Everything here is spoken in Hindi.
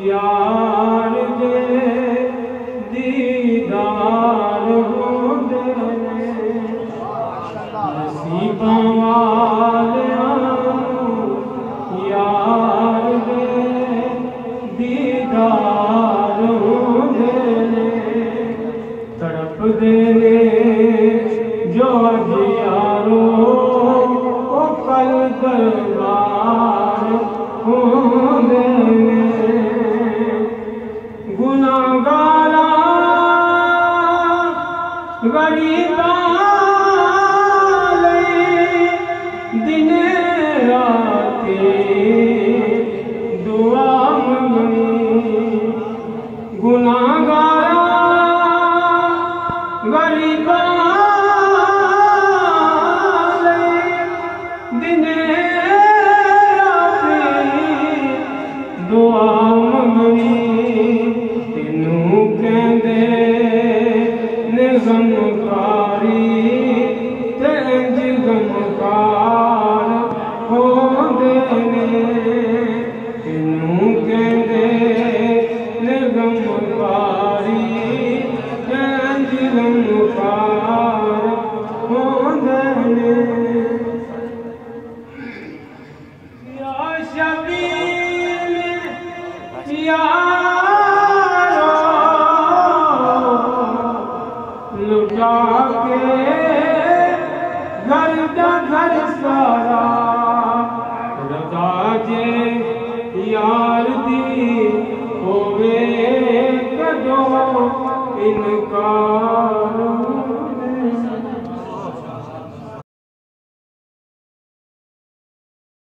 यार दे दीदार हो दे नसीबा यार दे दीदार हो दे तड़प देने जो अज यारो ओ कल दरबार हो दे गुनाहगारा गरीबा दिन राते दुआ मंगनी गुनाहगारा गरीबा दिन राते दुआ मंगनी गमकारी तेज गमकार हो देने कहते गमकारी तेज गमकार हो देने या शबीर या लुटा के घर का घर सारा रजा जे यार दी होवे कदों इनका